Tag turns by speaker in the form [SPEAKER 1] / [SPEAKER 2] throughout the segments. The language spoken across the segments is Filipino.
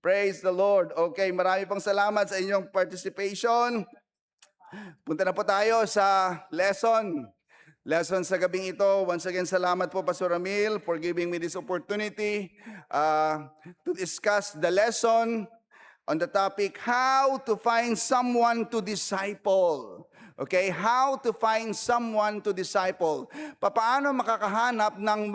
[SPEAKER 1] Praise the Lord. Okay, marami pong salamat sa inyong participation. Punta na po tayo sa lesson. Lesson sa gabing ito. Once again, salamat po Pastor Ramil for giving me this opportunity to discuss the lesson on the topic, how to find someone to disciple. Okay, how to find someone to disciple. Paano makakahanap ng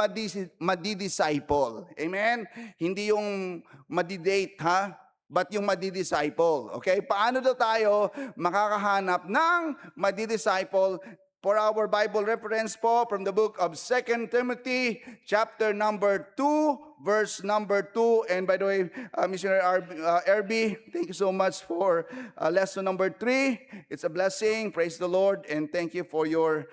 [SPEAKER 1] madi-disciple? Amen? Hindi yung madi-date, ha? But yung madi-disciple. Okay? Paano daw tayo makakahanap ng madi-disciple? For our Bible reference po from the book of 2 Timothy chapter number 2 verse number 2. And by the way, Missionary RB, thank you so much for lesson number 3. It's a blessing. Praise the Lord. And thank you for your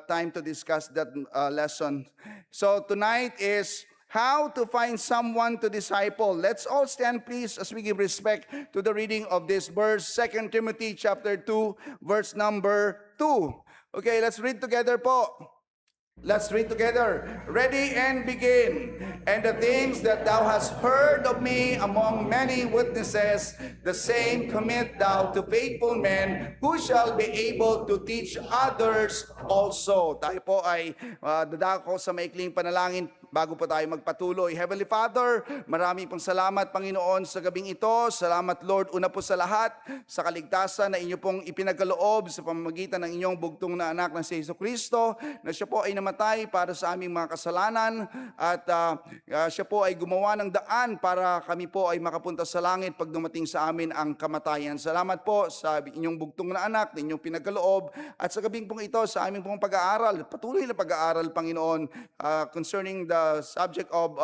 [SPEAKER 1] time to discuss that lesson. So tonight is how to find someone to disciple. Let's all stand please as we give respect to the reading of this verse, 2 Timothy chapter 2 verse number 2. Okay, let's read together po. Let's read together. Ready and begin. And the things that thou hast heard of me among many witnesses, the same commit thou to faithful men who shall be able to teach others also. Tayo po ay dadako sa maikling panalangin bago po tayo magpatuloy. Heavenly Father, maraming pong salamat Panginoon sa gabing ito. Salamat Lord, una po sa lahat sa kaligtasan na inyo pong ipinagkaloob sa pamamagitan ng inyong bugtong na anak na si Jesucristo, na siya po ay namatay para sa aming mga kasalanan at siya po ay gumawa ng daan para kami po ay makapunta sa langit pag dumating sa amin ang kamatayan. Salamat po sa inyong bugtong na anak na inyong pinagkaloob at sa gabing pong ito sa aming pong pag-aaral, patuloy na pag-aaral Panginoon concerning the subject of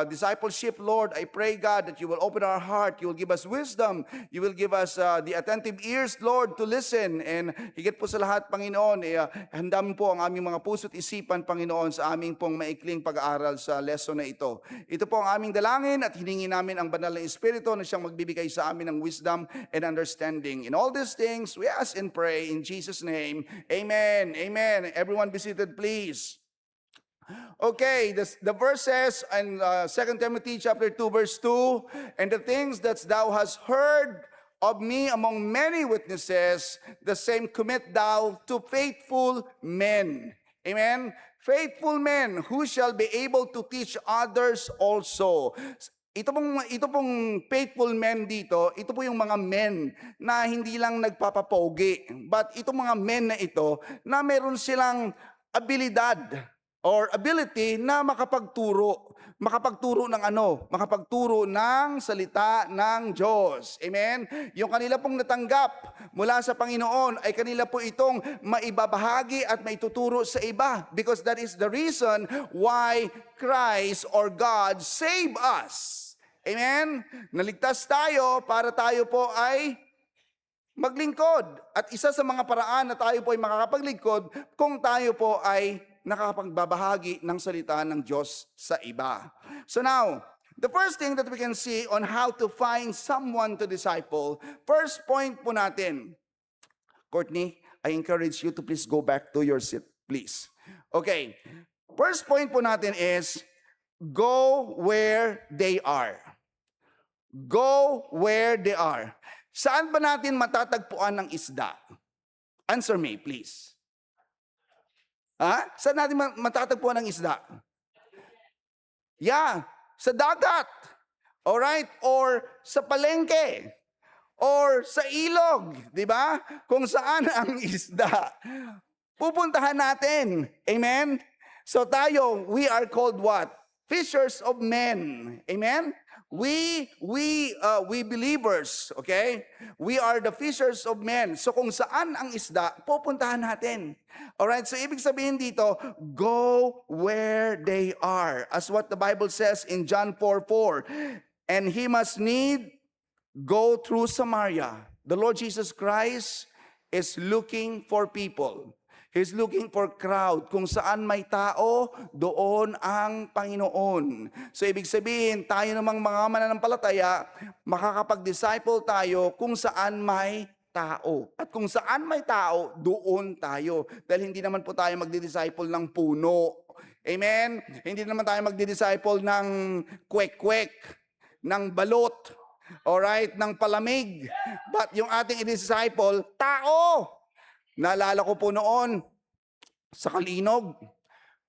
[SPEAKER 1] discipleship. Lord, I pray God that you will open our heart, you will give us wisdom, you will give us the attentive ears, Lord, to listen, and higit po sa lahat Panginoon, handa mo po ang aming mga puso't isipan Panginoon sa aming pong maikling pag-aaral sa lesson na ito. Ito po ang aming dalangin at hiningi namin ang banal na Espiritu na siyang magbibigay sa amin ng wisdom and understanding. In all these things, we ask and pray in Jesus' name. Amen. Amen. Everyone be seated, please. Okay, the verse says in 2 Timothy chapter 2 verse 2, and the things that thou hast heard of me among many witnesses, the same commit thou to faithful men. Amen? Faithful men who shall be able to teach others also. Ito pong faithful men dito, ito po yung mga men na hindi lang nagpapapogi, but itong mga men na ito na meron silang abilidad or ability na makapagturo ng ano? Makapagturo ng salita ng Diyos. Amen? Yung kanila pong natanggap mula sa Panginoon ay kanila po itong maibabahagi at maituturo sa iba, because that is the reason why Christ or God save us. Amen? Naligtas tayo para tayo po ay maglingkod. At isa sa mga paraan na tayo po ay makakapaglingkod kung tayo po ay nakapagbabahagi ng salita ng Diyos sa iba. So now, the first thing that we can see on how to find someone to disciple, first point po natin, Courtney, I encourage you to please go back to your seat, please. Okay, first point po natin is, go where they are. Go where they are. Saan ba natin matatagpuan ng isda? Answer me, please. Saan natin matatagpuan ng isda? Yeah, sa dagat. Alright? Or sa palengke. Or sa ilog. Di ba? Kung saan ang isda, pupuntahan natin. Amen? So tayo, we are called what? Fishers of men. Amen? We believers, okay? We are the fishers of men. So kung saan ang isda, pupuntahan natin. Alright, so ibig sabihin dito, go where they are. As what the Bible says in John 4:4. And he must need go through Samaria. The Lord Jesus Christ is looking for people. He's looking for crowd. Kung saan may tao, doon ang Panginoon. So ibig sabihin, tayo namang mga mananampalataya, makakapag-disciple tayo kung saan may tao. At kung saan may tao, doon tayo. Dahil hindi naman po tayo magdi-disciple ng puno. Amen? Hindi naman tayo magdi-disciple ng kwek-kwek. ng balot, alright, ng palamig. But yung ating disciple, tao. Naalala ko po noon, sa Kalinog,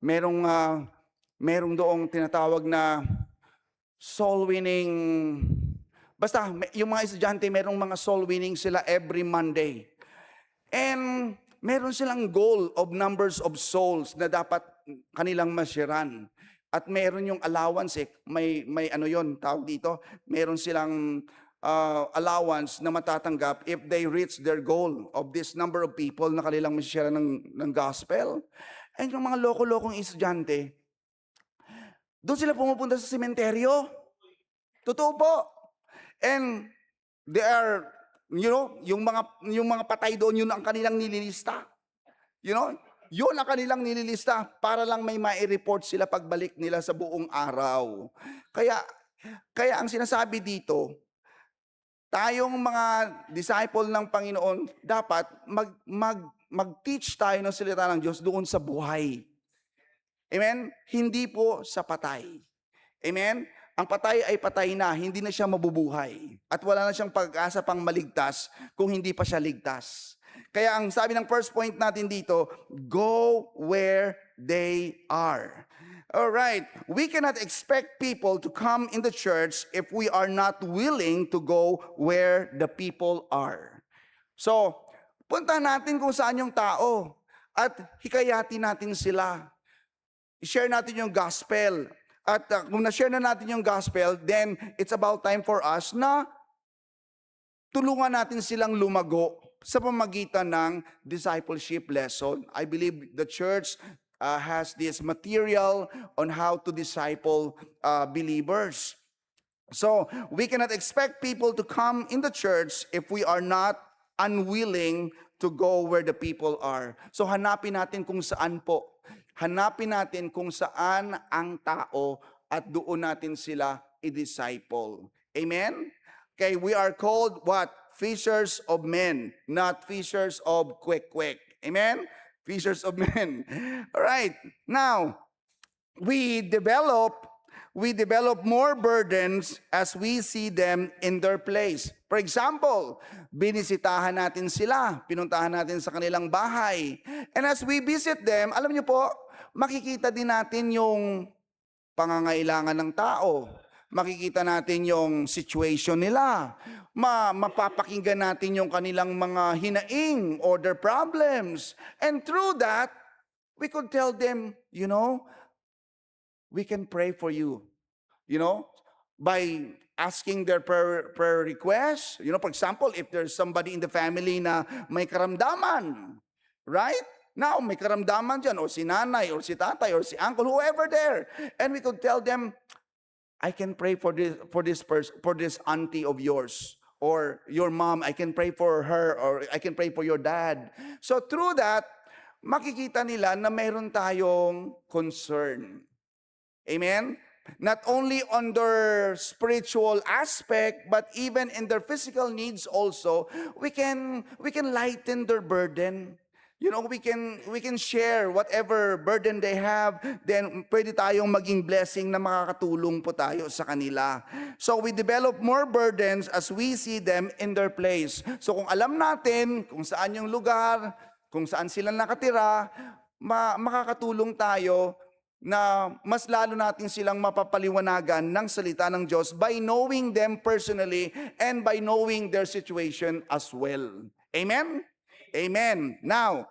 [SPEAKER 1] merong doong tinatawag na soul winning. Basta, yung mga estudyante, merong mga soul winning sila every Monday. And meron silang goal of numbers of souls na dapat kanilang masyaran. At meron yung allowance may ano yon tawag dito, meron silang allowance na matatanggap if they reach their goal of this number of people na kanilang masyaran ng gospel. And yung mga loko-lokong estudyante, doon sila pumupunta sa sementeryo. Totoo po. And they are, yung mga patay doon, yun ang kanilang nililista. Yun ang kanilang nililista para lang may mai-report sila pagbalik nila sa buong araw. Kaya ang sinasabi dito, tayong mga disciple ng Panginoon, dapat mag-teach tayo ng salita ng Diyos doon sa buhay. Amen? Hindi po sa patay. Amen? Ang patay ay patay na, hindi na siya mabubuhay. At wala na siyang pag-asa pang maligtas kung hindi pa siya ligtas. Kaya ang sabi ng first point natin dito, go where they are. Alright, we cannot expect people to come in the church if we are not willing to go where the people are. So, punta natin kung saan yung tao at hikayatin natin sila. I-share natin yung gospel. At kung na-share na natin yung gospel, then it's about time for us na tulungan natin silang lumago sa pamagitan ng discipleship lesson. I believe the church has this material on how to disciple believers. So, we cannot expect people to come in the church if we are not unwilling to go where the people are. So, hanapin natin kung saan po. Hanapin natin kung saan ang tao at doon natin sila i-disciple. Amen? Okay, we are called what? Fishers of men, not fishers of quick. Amen? Fishers of men. All right. Now, we develop more burdens as we see them in their place. For example, binisitahan natin sila, pinuntahan natin sa kanilang bahay. And as we visit them, alam niyo po, makikita din natin yung pangangailangan ng tao. Makikita natin yung situation nila. Mapapakinggan natin yung kanilang mga hinaing or their problems. And through that, we could tell them, we can pray for you. By asking their prayer requests. For example, if there's somebody in the family na may karamdaman, right? Now, may karamdaman dyan, or si nanay, or si tatay, or si uncle, whoever there. And we could tell them, I can pray for this person, for this auntie of yours, or your mom. I can pray for her, or I can pray for your dad. So through that, makikita nila na mayroon tayong concern. Amen? Not only on their spiritual aspect, but even in their physical needs also, we can lighten their burden. We can share whatever burden they have, then pwede tayong maging blessing na makakatulong po tayo sa kanila. So we develop more burdens as we see them in their place. So kung alam natin kung saan yung lugar, kung saan sila nakatira, makakatulong tayo na mas lalo natin silang mapapaliwanagan ng salita ng Diyos by knowing them personally and by knowing their situation as well. Amen? Amen. Now,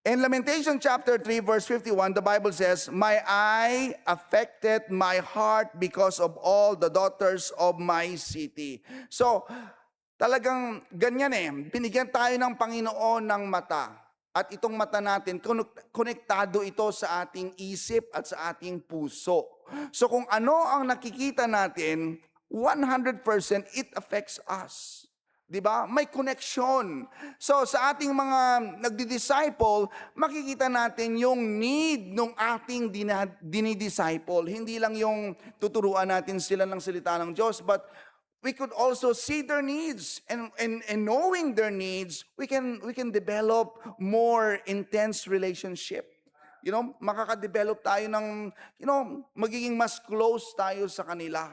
[SPEAKER 1] in Lamentation chapter 3 verse 51, the Bible says, my eye affected my heart because of all the daughters of my city. So, talagang ganyan binigyan tayo ng Panginoon ng mata. At itong mata natin, konektado ito sa ating isip at sa ating puso. So kung ano ang nakikita natin, 100% it affects us. Diba? May connection. So sa ating mga nagdi-disciple, makikita natin yung need ng ating dinidisciple. Hindi lang yung tuturuan natin sila ng salita ng Diyos, but we could also see their needs, and knowing their needs, we can develop more intense relationship. Makaka-develop tayo ng, magiging mas close tayo sa kanila.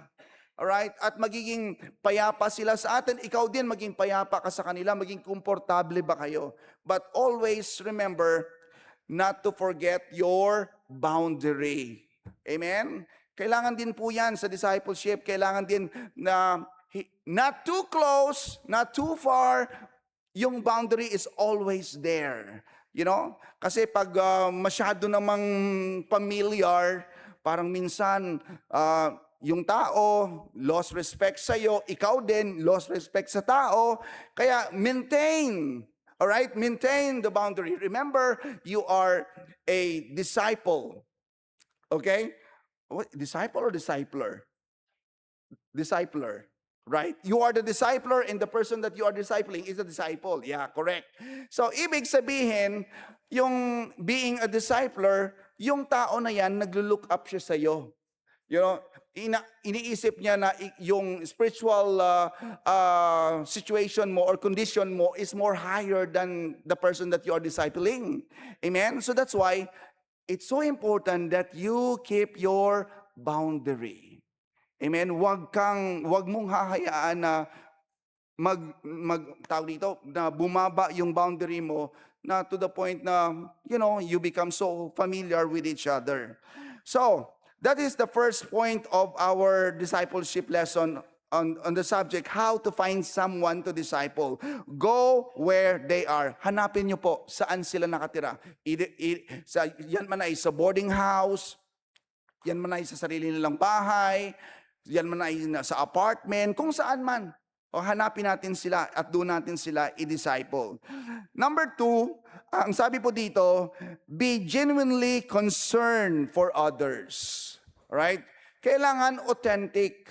[SPEAKER 1] Alright? At magiging payapa sila sa atin. Ikaw din maging payapa ka sa kanila. Maging komportable ba kayo? But always remember not to forget your boundary. Amen? Kailangan din po yan sa discipleship. Kailangan din na not too close, not too far. Yung boundary is always there. You know? Kasi pag masyado namang familiar, parang minsan yung tao lost respect sa iyo, ikaw din lost respect sa tao. Kaya maintain, all right? Maintain the boundary. Remember, you are a disciple. Okay? What, disciple or discipler? Discipler. Right? You are the discipler and the person that you are discipling is a disciple. Yeah, correct. So, ibig sabihin, yung being a discipler, yung tao na yan, naglo-look up siya sa iyo. You know, iniisip niya na yung spiritual situation mo or condition mo is more higher than the person that you are discipling. Amen? So that's why it's so important that you keep your boundary. Amen? Wag mong hahayaan na tawag dito, na bumaba yung boundary mo na to the point na, you know, you become so familiar with each other. So, that is the first point of our discipleship lesson on the subject, how to find someone to disciple. Go where they are. Hanapin niyo po saan sila nakatira. Yan man ay sa boarding house, yan man ay sa sarili nilang bahay, yan man ay sa apartment, kung saan man. O hanapin natin sila at doon natin sila i-disciple. Number 2, ang sabi po dito, be genuinely concerned for others. Right? Kailangan authentic.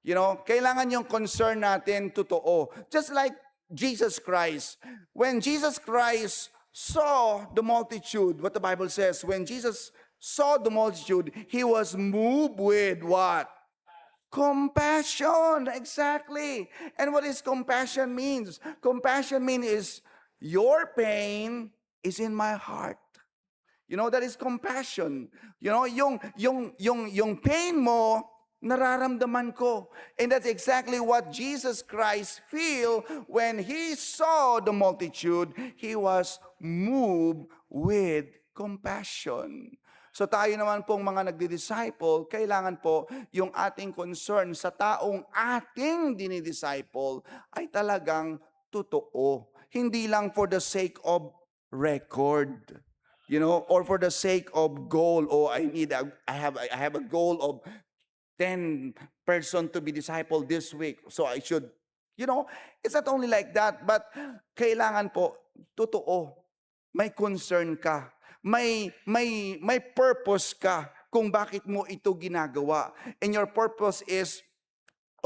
[SPEAKER 1] You know, kailangan yung concern natin totoo. Just like Jesus Christ. When Jesus Christ saw the multitude, what the Bible says, when Jesus saw the multitude, He was moved with what? Compassion, exactly. And what is compassion means? Compassion means your pain is in my heart. You know, that is compassion. You know, yung pain mo, nararamdaman ko. And that's exactly what Jesus Christ feel when He saw the multitude. He was moved with compassion. So tayo naman pong mga nagdi-disciple, kailangan po yung ating concern sa taong ating dinidisciple ay talagang totoo. Hindi lang for the sake of record, you know, or for the sake of goal. Oh, I have a goal of 10 person to be discipled this week. So I should, you know, it's not only like that, but kailangan po totoo. May concern ka. May purpose ka kung bakit mo ito ginagawa. And your purpose is,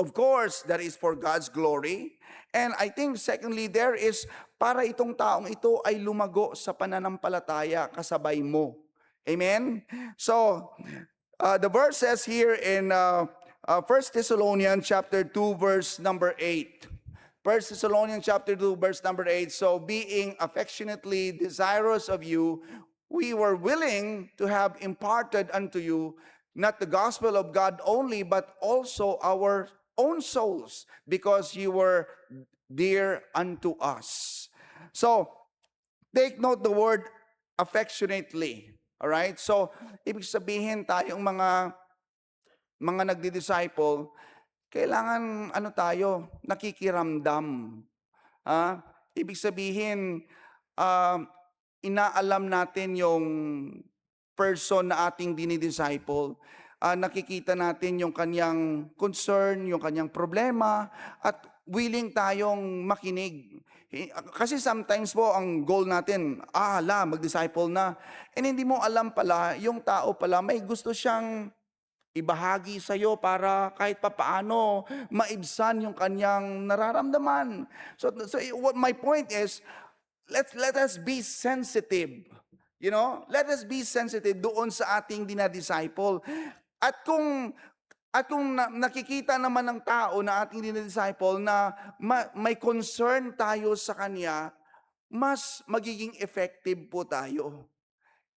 [SPEAKER 1] of course, that is for God's glory. And I think secondly, there is para itong taong ito ay lumago sa pananampalataya kasabay mo. Amen? So, the verse says here in 1 Thessalonians chapter 2, verse number 8. 1 Thessalonians chapter 2, verse number 8. So, being affectionately desirous of you, we were willing to have imparted unto you not the gospel of God only, but also our own souls, because you were dear unto us. So, take note the word affectionately. All right? So, ibig sabihin tayong mga nagdi-disciple, kailangan tayo, nakikiramdam. Ibig sabihin, inaalam natin yung person na ating dinidisciple. Nakikita natin yung kanyang concern, yung kanyang problema, at willing tayong makinig. Kasi sometimes po, ang goal natin, mag-disciple na. And hindi mo alam pala, yung tao pala, may gusto siyang ibahagi sa iyo para kahit papaano maibsan yung kanyang nararamdaman. So what my point is, let us be sensitive. You know, let us be sensitive doon sa ating dinadisciple. At kung nakikita naman ng tao na ating dinadisciple na may concern tayo sa kanya, mas magiging effective po tayo.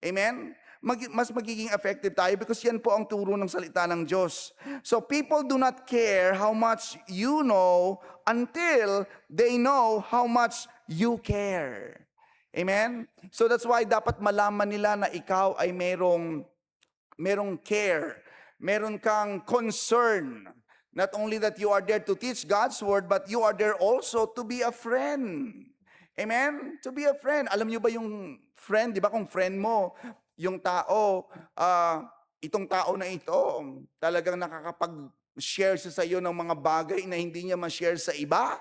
[SPEAKER 1] Amen? mas magiging effective tayo because yan po ang turo ng salita ng Diyos. So people do not care how much you know until they know how much you care. Amen? So that's why dapat malaman nila na ikaw ay merong care, meron kang concern. Not only that you are there to teach God's word, but you are there also to be a friend. Amen? To be a friend. Alam niyo ba yung friend, di ba kung friend mo, yung tao, itong tao na ito, talagang nakakapag-share siya sa iyo ng mga bagay na hindi niya ma-share sa iba.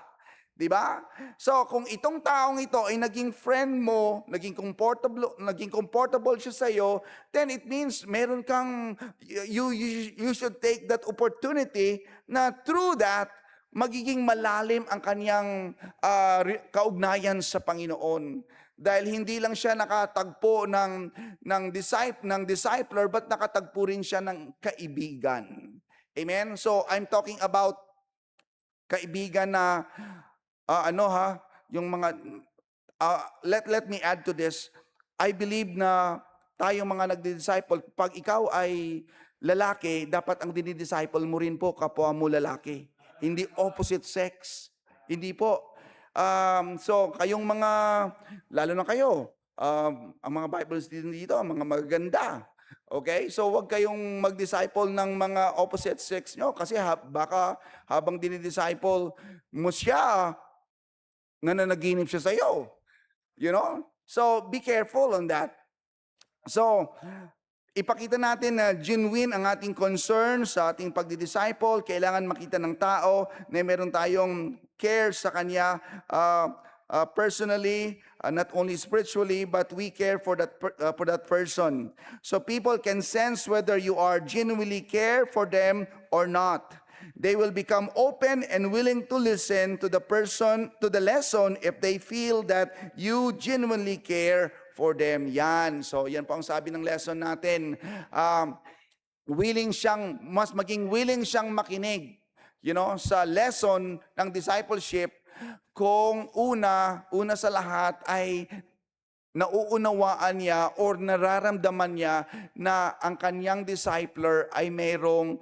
[SPEAKER 1] Di ba? So, kung itong taong ito ay naging friend mo, naging comfortable siya sa iyo, then it means meron kang, you should take that opportunity na through that, magiging malalim ang kanyang kaugnayan sa Panginoon. Dahil hindi lang siya nakatagpo ng discipler, but nakatagpo rin siya ng kaibigan. Amen? So, I'm talking about kaibigan na yung mga, let me add to this. I believe na tayong mga nagdi-disciple, pag ikaw ay lalaki, dapat ang dinidisciple mo rin po kapwa mo lalaki. Hindi opposite sex. Hindi po. So, kayong mga, lalo na kayo, ang mga Bible student dito, mga magaganda. Okay? So, wag kayong mag-disciple ng mga opposite sex nyo kasi baka habang dinidisciple mo siya, nananaginip siya sa iyo. You know? So, be careful on that. So, ipakita natin na genuine ang ating concern sa ating pagdi-disciple. Kailangan makita ng tao na meron tayong care sa kanya personally, not only spiritually, but we care for that person. So people can sense whether you are genuinely care for them or not. They will become open and willing to listen to the lesson if they feel that you genuinely care for them. Yan. So yan po ang sabi ng lesson natin. Mas maging willing siyang makinig, sa lesson ng discipleship kung una sa lahat ay nauunawaan niya or nararamdaman niya na ang kanyang discipler ay mayroong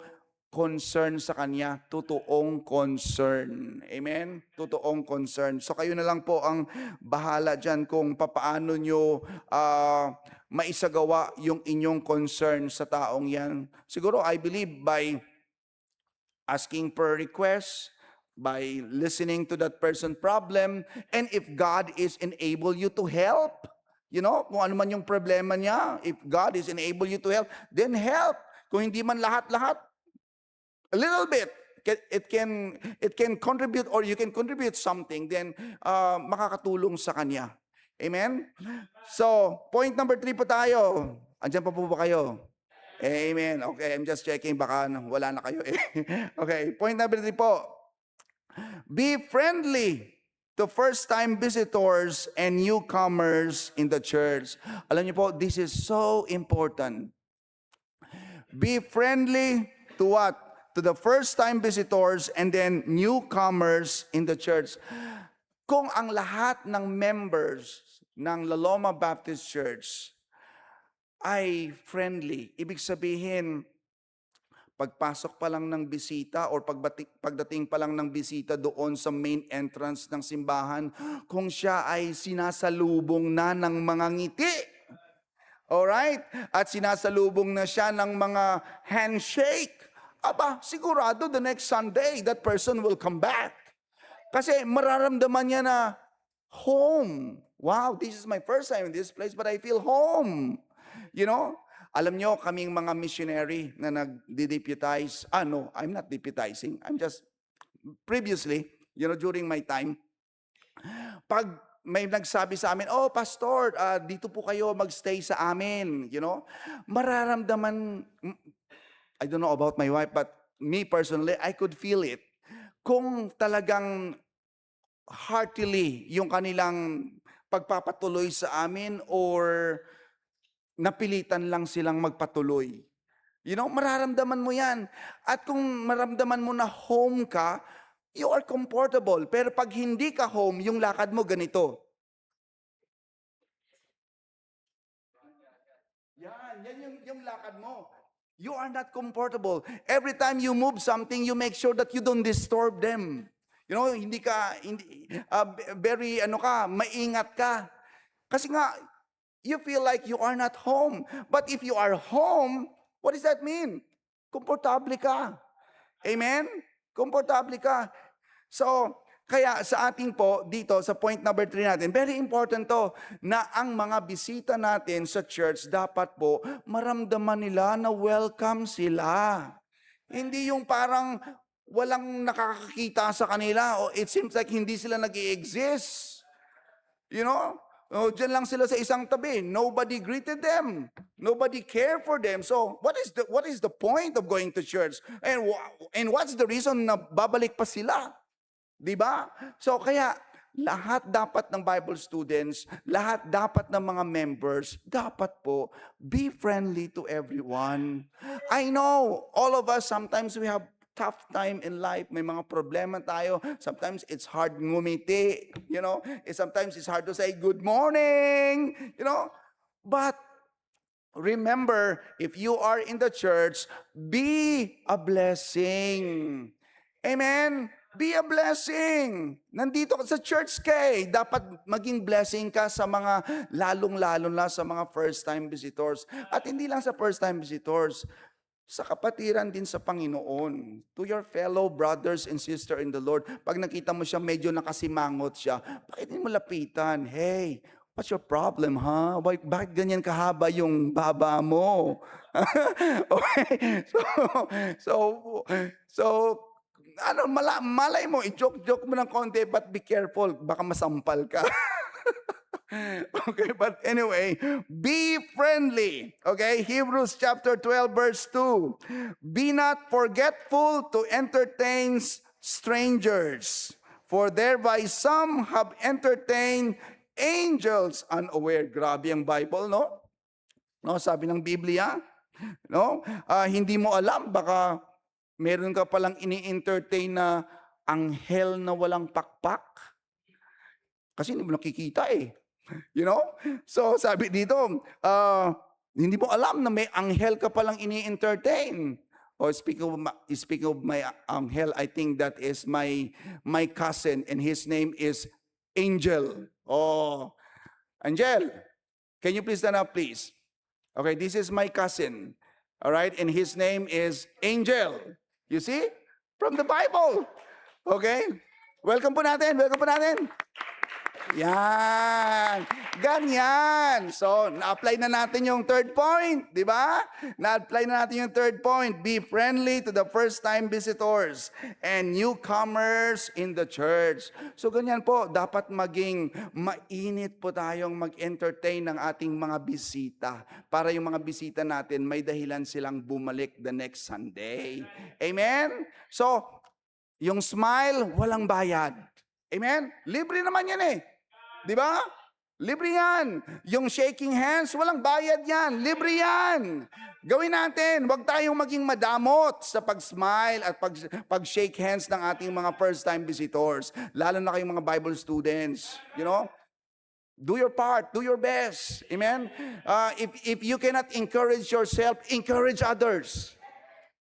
[SPEAKER 1] concern sa kanya, totoong concern. Amen? Totoong concern. So kayo na lang po ang bahala dyan kung papaano nyo maisagawa yung inyong concern sa taong yan. Siguro, I believe by asking per request, by listening to that person's problem, and if God is enable you to help, kung ano man yung problema niya, if God is enable you to help, then help. Kung hindi man lahat-lahat, a little bit, it can contribute or you can contribute something, then makakatulong sa kanya. Amen? So, point number 3 po tayo. Andiyan pa po ba kayo? Amen. Okay, I'm just checking, baka wala na kayo eh. Okay, point number 3 po. Be friendly to first-time visitors and newcomers in the church. Alam niyo po, this is so important. Be friendly to what? To the first-time visitors and then newcomers in the church. Kung ang lahat ng members ng La Loma Baptist Church ay friendly, ibig sabihin, pagpasok pa lang ng bisita or pagdating pa lang ng bisita doon sa main entrance ng simbahan, kung siya ay sinasalubong na ng mga ngiti, alright? At sinasalubong na siya ng mga handshake, sigurado the next Sunday, that person will come back. Kasi mararamdaman niya na, home. Wow, this is my first time in this place, but I feel home. Alam nyo, kaming mga missionary na nag-deputize, no, I'm not deputizing. I'm just, previously, during my time, pag may nagsabi sa amin, pastor, dito po kayo magstay sa amin, mararamdaman, I don't know about my wife, but me personally, I could feel it. Kung talagang heartily yung kanilang pagpapatuloy sa amin or napilitan lang silang magpatuloy. Mararamdaman mo yan. At kung maramdaman mo na home ka, you are comfortable. Pero pag hindi ka home, yung lakad mo ganito. Yan yung lakad mo. You are not comfortable. Every time you move something, you make sure that you don't disturb them. You know, very maingat ka. Kasi nga, you feel like you are not home. But if you are home, what does that mean? Komportable ka. Amen? Komportable ka. So, kaya sa ating po, dito sa point number 3 natin, very important to, na ang mga bisita natin sa church, dapat po, maramdaman nila na welcome sila. Hindi yung parang walang nakakakita sa kanila, o it seems like hindi sila nag-i-exist. You know? Diyan lang sila sa isang tabi. Nobody greeted them. Nobody cared for them. So, what is the point of going to church? And what's the reason na babalik pa sila? Diba? So, kaya lahat dapat ng Bible students, lahat dapat ng mga members, dapat po be friendly to everyone. I know all of us, sometimes we have tough time in life, may mga problema tayo. Sometimes it's hard ngumiti, you know. Sometimes it's hard to say good morning, you know. But remember, if you are in the church, be a blessing. Amen? Be a blessing. Nandito ka sa church kay, dapat maging blessing ka sa mga lalong-lalo na sa mga first-time visitors. At hindi lang sa first-time visitors, sa kapatiran din sa Panginoon, to your fellow brothers and sisters in the Lord. Pag nakita mo siya, medyo nakasimangot siya, bakit hindi mo lapitan? Hey, what's your problem, ha? Bakit ganyan kahaba yung baba mo? Okay? So, malay mo, i-joke mo ng konti, but be careful, baka masampal ka. Okay, but anyway, be friendly. Okay, Hebrews chapter 12 verse 2. Be not forgetful to entertain strangers, for thereby some have entertained angels unaware. Grabe ang Bible, no? No, sabi ng Biblia, no? Hindi mo alam, baka meron ka palang ini-entertain na anghel na walang pakpak. Kasi hindi mo nakikita eh. You know? So sabi dito, hindi mo alam na may anghel ka palang ini-entertain. Speaking of my anghel, I think that is my cousin, and his name is Angel. Oh, Angel, can you please stand up, please? Okay, this is my cousin. All right, and his name is Angel. You see? From the Bible. Okay? Welcome po natin. Yan. Ganyan. So, na-apply na natin yung third point. Di ba? Na-apply na natin yung third point. Be friendly to the first-time visitors and newcomers in the church. So, ganyan po. Dapat maging mainit po tayong mag-entertain ng ating mga bisita. Para yung mga bisita natin, may dahilan silang bumalik the next Sunday. Amen? So, yung smile, walang bayad. Amen? Libre naman yan eh. Di ba? Libre yan. Yung shaking hands, walang bayad yan. Libre yan. Gawin natin. Huwag tayong maging madamot sa pag-smile at pag-shake hands ng ating mga first-time visitors. Lalo na kayong mga Bible students. You know? Do your part. Do your best. Amen? If you cannot encourage yourself, encourage others.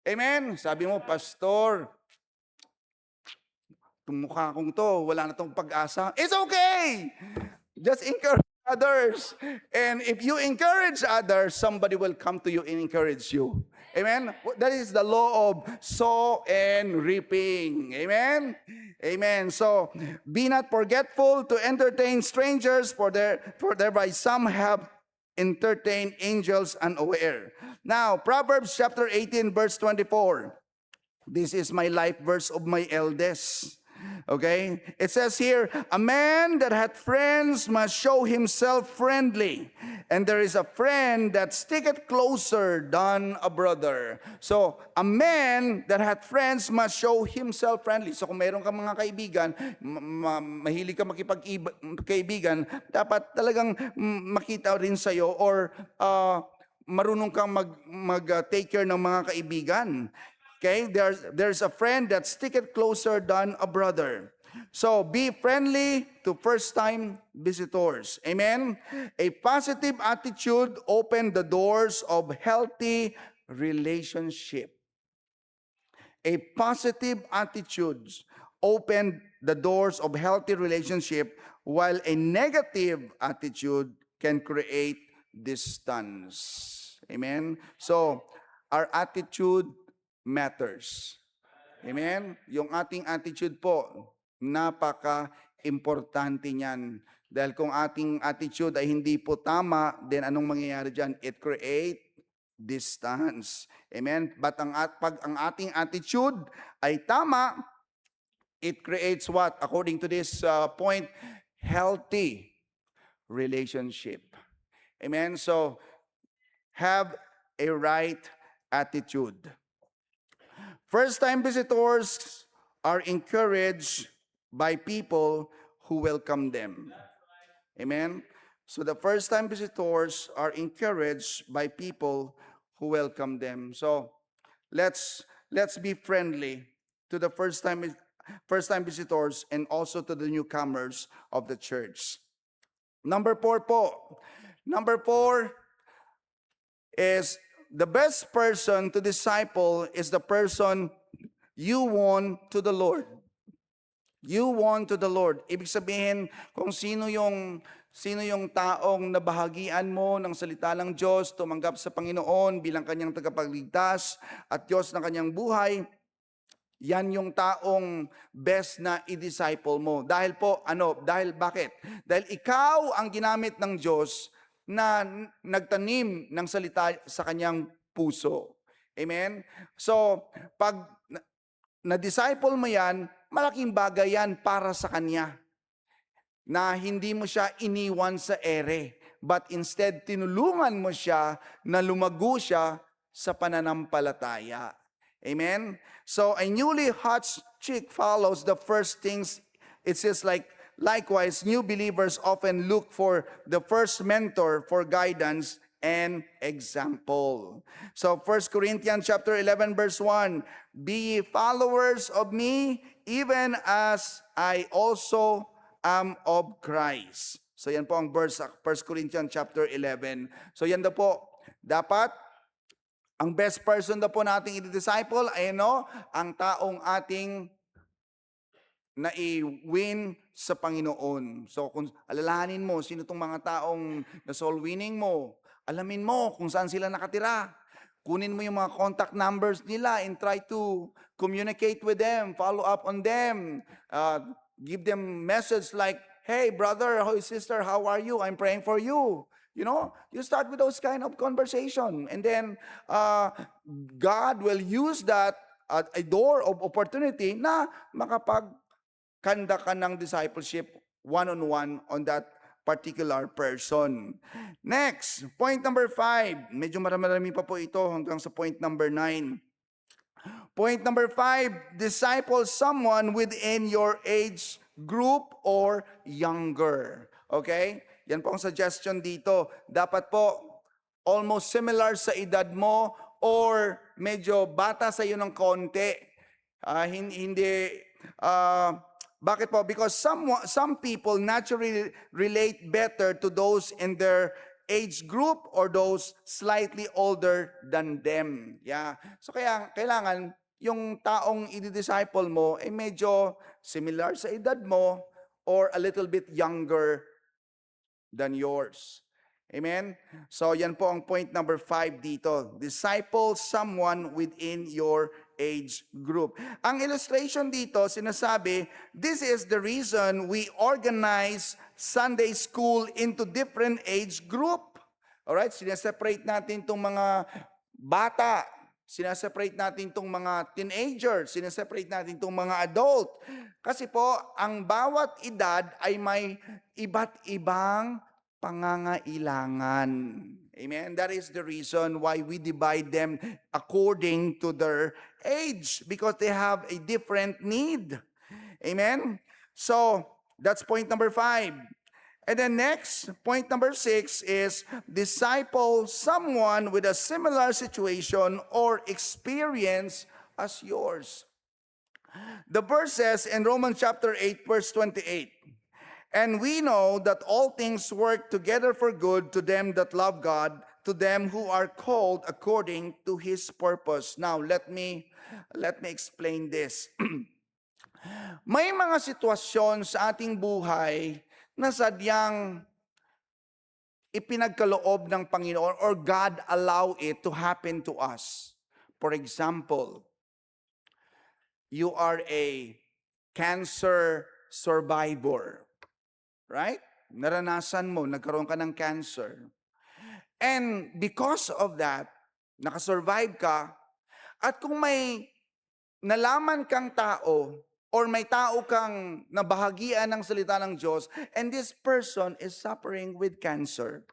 [SPEAKER 1] Amen? Sabi mo, Pastor, itong mukha kong to, wala na tong pag-asa. It's okay! Just encourage others. And if you encourage others, somebody will come to you and encourage you. Amen? That is the law of sow and reaping. Amen? Amen. So, be not forgetful to entertain strangers, for thereby some have entertained angels unaware. Now, Proverbs chapter 18 verse 24. This is my life verse of my eldest. Okay? It says here, a man that hath friends must show himself friendly, and there is a friend that sticketh closer than a brother. So, a man that hath friends must show himself friendly. So, kung mayroon kang mga kaibigan, mahilig ka makipagkaibigan, dapat talagang makita rin sa'yo or marunong kang mag-take care ng mga kaibigan. Okay, there's a friend that sticketh closer than a brother. So, be friendly to first-time visitors. Amen? A positive attitude open the doors of healthy relationship. A positive attitude open the doors of healthy relationship, while a negative attitude can create distance. Amen? So, our attitude matters. Amen? Yung ating attitude po, napaka-importante niyan. Dahil kung ating attitude ay hindi po tama, then anong mangyayari dyan? It create distance. Amen? But pag ang ating attitude ay tama, it creates what? According to this point, healthy relationship. Amen? So, have a right attitude. First-time visitors are encouraged by people who welcome them. Amen? So the first-time visitors are encouraged by people who welcome them. So let's be friendly to the first-time visitors and also to the newcomers of the church. Number 4 po. Number 4 is the best person to disciple is the person you won to the Lord. You won to the Lord. Ibig sabihin, kung sino yung taong nabahagian mo ng salita ng Diyos, tumanggap sa Panginoon bilang kanyang tagapagligtas at Diyos ng kanyang buhay, yan yung taong best na i-disciple mo. Dahil bakit? Dahil ikaw ang ginamit ng Diyos na nagtanim ng salita sa kanyang puso. Amen? So, pag na-disciple mo yan, malaking bagay yan para sa kanya. Na hindi mo siya iniwan sa ere, but instead tinulungan mo siya na lumago siya sa pananampalataya. Amen? So, a newly hatched chick follows the first things. It says likewise, new believers often look for the first mentor for guidance and example. So 1 Corinthians chapter 11 verse 1, be ye followers of me, even as I also am of Christ. So yan po ang verse 1 Corinthians chapter 11. So yan daw po, dapat ang best person daw po nating i-disciple ay ang taong ating na i-win sa Panginoon. So kung alalahanin mo, sino itong mga taong na soul winning mo, alamin mo kung saan sila nakatira. Kunin mo yung mga contact numbers nila and try to communicate with them, follow up on them, give them message like, hey brother, hey sister, how are you? I'm praying for you. You start with those kind of conversation, and then God will use that a door of opportunity na makapagkanda ka ng discipleship one-on-one on that particular person. Next, point number 5. Medyo marami pa po ito hanggang sa point number 9. Point number 5, disciple someone within your age group or younger. Okay? Yan po ang suggestion dito. Dapat po almost similar sa edad mo or medyo bata sa iyo ng konti. Bakit po? Because some people naturally relate better to those in their age group or those slightly older than them. Yeah. So kaya kailangan yung taong i-disciple mo ay medyo similar sa edad mo or a little bit younger than yours. Amen? So yan po ang point number 5 dito. Disciple someone within your age group. Ang illustration dito, sinasabi, this is the reason we organize Sunday school into different age group. Alright? Sineseparate natin itong mga bata. Sineseparate natin itong mga teenagers. Sineseparate natin itong mga adult. Kasi po, ang bawat edad ay may iba't ibang pangangailangan. Amen? That is the reason why we divide them according to their age, because they have a different need. Amen? So, that's point number 5. And then next, point number 6 is disciple someone with a similar situation or experience as yours. The verse says in Romans chapter 8, verse 28, and we know that all things work together for good to them that love God, to them who are called according to His purpose. Now, let me explain this. May mga sitwasyon sa ating buhay na sadyang ipinagkaloob ng Panginoon or God allow it to happen to us. For example, you are a cancer survivor, right? Naranasan mo, nagkaroon ka ng cancer. And because of that, nakasurvive ka, at kung may nalaman kang tao or may tao kang nabahagian ng salita ng Diyos, and this person is suffering with cancer,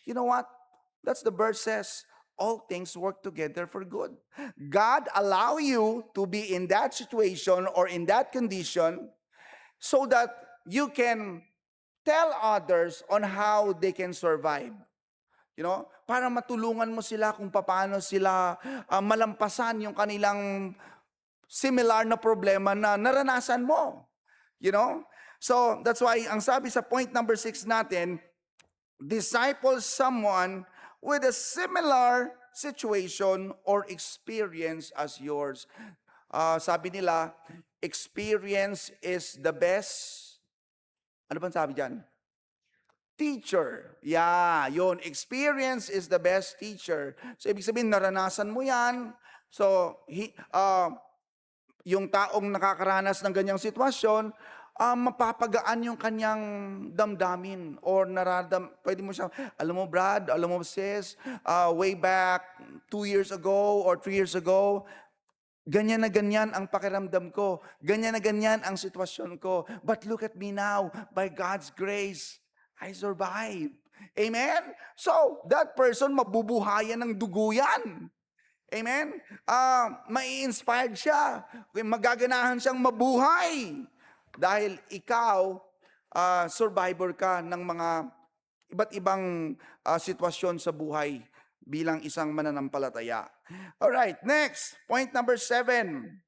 [SPEAKER 1] you know what? That's the verse says, all things work together for good. God allow you to be in that situation or in that condition so that you can tell others on how they can survive. You know, para matulungan mo sila kung paano sila malampasan yung kanilang similar na problema na naranasan mo. You know? So, that's why ang sabi sa point number 6 natin, disciple someone with a similar situation or experience as yours. Sabi nila, experience is the best. Ano bang sabi dyan? Teacher. Yeah, yun. Experience is the best teacher. So, ibig sabihin, naranasan mo yan. So, yung taong nakakaranas ng ganyang sitwasyon, mapapagaan yung kanyang damdamin or pwede mo siya, alam mo Brad, alam mo sis, way back 2 years ago or 3 years ago, ganyan na ganyan ang pakiramdam ko, ganyan na ganyan ang sitwasyon ko, but look at me now, by God's grace, I survived. Amen? So, that person mabubuhayan ng dugo yan. Amen? Mai-inspired siya. Magaganahan siyang mabuhay. Dahil ikaw, survivor ka ng mga iba't ibang sitwasyon sa buhay bilang isang mananampalataya. Alright, next. Point number 7.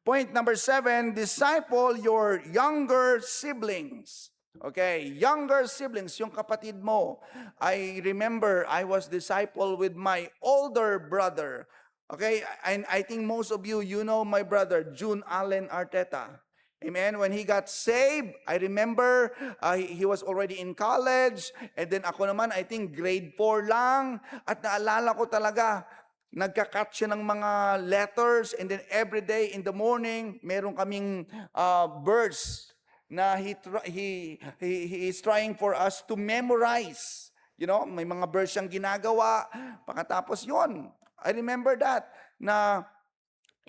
[SPEAKER 1] Point number 7, disciple your younger siblings. Okay, younger siblings, yung kapatid mo. I remember I was disciple with my older brother. Okay, and I think most of you know my brother, June Allen Arteta. Amen. When he got saved, I remember he was already in college. And then ako naman, I think grade 4 lang. At naalala ko talaga, nagka-cut siya ng mga letters. And then every day in the morning, meron kaming verse na he is trying for us to memorize. You know, may mga verse siyang ginagawa. Pagkatapos yon, I remember that, na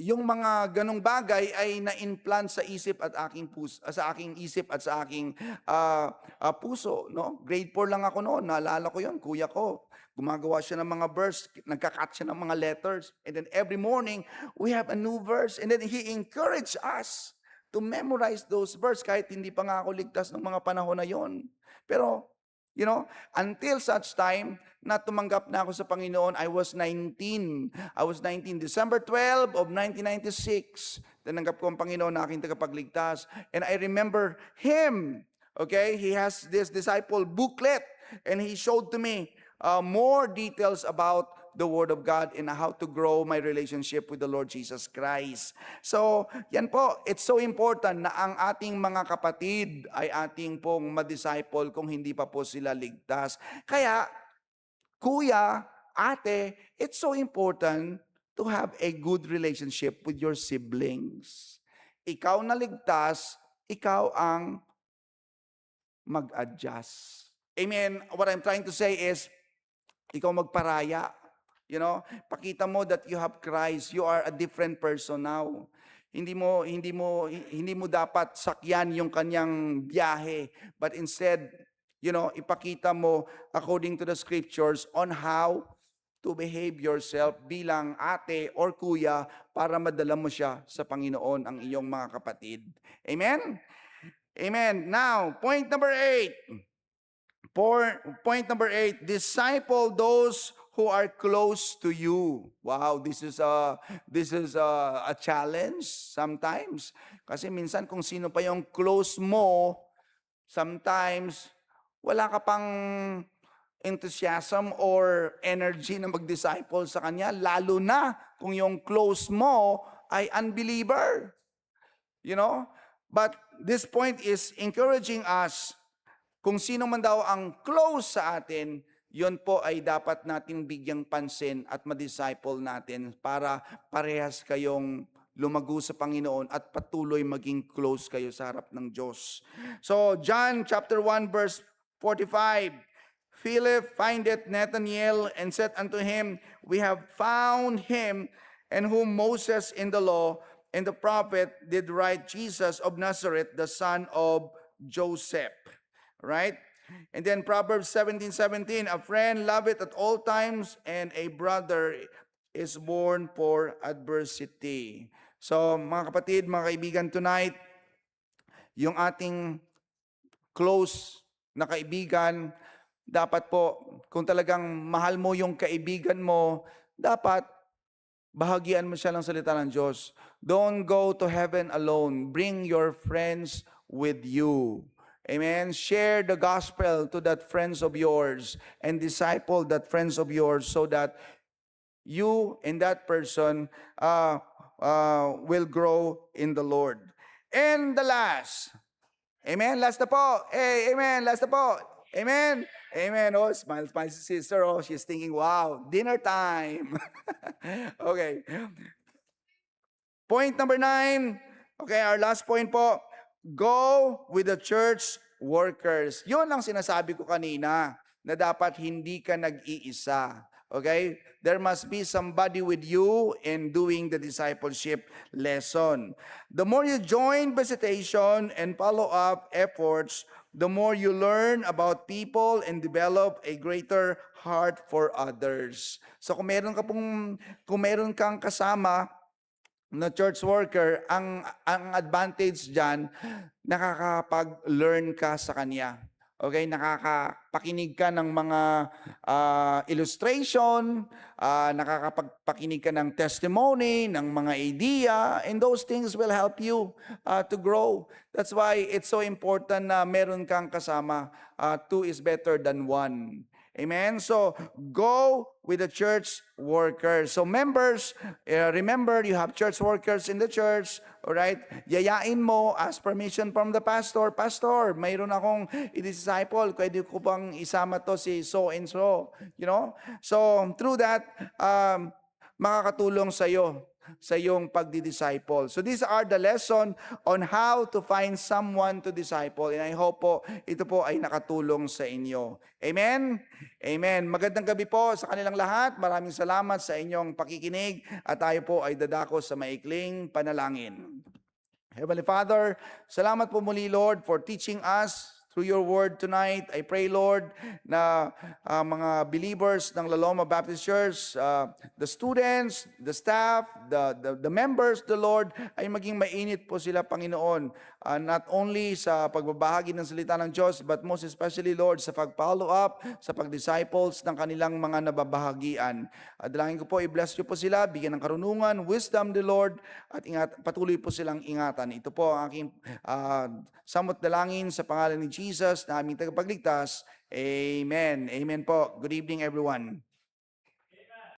[SPEAKER 1] yung mga ganong bagay ay na-implant sa isip at aking puso, sa aking isip at sa aking puso, no? Grade 4 lang ako noon, naalala ko yon, kuya ko. Gumagawa siya ng mga verse, nagka-cut siya ng mga letters. And then every morning, we have a new verse. And then he encouraged us to memorize those verses kahit hindi pa nga ako ligtas ng mga panahon na yon. Pero, you know, until such time na tumanggap na ako sa Panginoon, I was 19. December 12 of 1996. Tinanggap ko ang Panginoon na aking tagapagligtas. And I remember him, okay, he has this disciple booklet and he showed to me more details about the Word of God and how to grow my relationship with the Lord Jesus Christ. So, yan po, it's so important na ang ating mga kapatid ay ating pong ma-disciple kung hindi pa po sila ligtas. Kaya, kuya, ate, it's so important to have a good relationship with your siblings. Ikaw na ligtas, ikaw ang mag-adjust. Amen? What I'm trying to say is, ikaw magparaya. You know, pakita mo that you have Christ. You are a different person now. Hindi mo dapat sakyan yung kanyang biyahe, but instead, you know, ipakita mo according to the scriptures on how to behave yourself bilang ate or kuya para madala mo siya sa Panginoon ang iyong mga kapatid. Amen? Amen. Now, point number 8. Point number 8, disciple those who are close to you. Wow, this is a challenge sometimes. Kasi minsan kung sino pa yung close mo, sometimes wala ka pang enthusiasm or energy na mag-disciple sa kanya, lalo na kung yung close mo ay unbeliever. You know? But this point is encouraging us, kung sino man daw ang close sa atin, yon po ay dapat nating bigyang pansin at ma-disciple natin para parehas kayong lumago sa Panginoon at patuloy maging close kayo sa harap ng Diyos. So, John chapter 1 verse 45, Philip findeth Nathanael and said unto him, We have found him, and whom Moses in the law and the prophet did write, Jesus of Nazareth, the son of Joseph. Right? And then Proverbs 17:17, a friend loveth at all times, and a brother is born for adversity. So, mga kapatid, mga kaibigan, tonight, yung ating close na kaibigan, dapat po, kung talagang mahal mo yung kaibigan mo, dapat bahagian mo siya ng salita ng Diyos. Don't go to heaven alone. Bring your friends with you. Amen. Share the gospel to that friends of yours and disciple that friends of yours so that you and that person will grow in the Lord. And the last, amen, last na po. Hey, amen, last na po. Amen. Amen. Oh, smile si sister. Oh, she's thinking, wow, dinner time. Okay. Point number 9. Okay, our last point po. Go with the church workers. Yun ang sinasabi ko kanina, na dapat hindi ka nag-iisa. Okay? There must be somebody with you in doing the discipleship lesson. The more you join visitation and follow-up efforts, the more you learn about people and develop a greater heart for others. So kung meron kang kasama na church worker, ang advantage diyan, nakakapag-learn ka sa kanya. Okay, nakakapakinig ka ng mga illustration, nakakapagpakinig ka ng testimony, ng mga idea, and those things will help you to grow. That's why it's so important na meron kang kasama. Two is better than one. Amen? So, go with the church workers. So, members, remember, you have church workers in the church. Alright? Yayain mo, ask permission from the pastor. Pastor, mayroon akong i-disciple. Pwede ko bang isama to si so and so? You know? So, through that, makakatulong sa'yo sa iyong pagdi-disciple. So these are the lesson on how to find someone to disciple. And I hope po, ito po ay nakatulong sa inyo. Amen? Amen. Magandang gabi po sa kanilang lahat. Maraming salamat sa inyong pakikinig at tayo po ay dadako sa maikling panalangin. Heavenly Father, salamat po muli, Lord, for teaching us through your word tonight. I pray, Lord, na mga believers ng La Loma Baptist Church, the students, the staff, the members, the Lord, ay maging mainit po sila, Panginoon. Not only sa pagbabahagi ng salita ng Diyos, but most especially, Lord, sa pag-follow up, sa pag-disciples ng kanilang mga nababahagian. Dalangin ko po, i-bless niyo po sila, bigyan ng karunungan, wisdom, the Lord, at patuloy po silang ingatan. Ito po ang aking samot dalangin sa pangalan ni Jesus na aming tagapagligtas. Amen. Amen po. Good evening, everyone.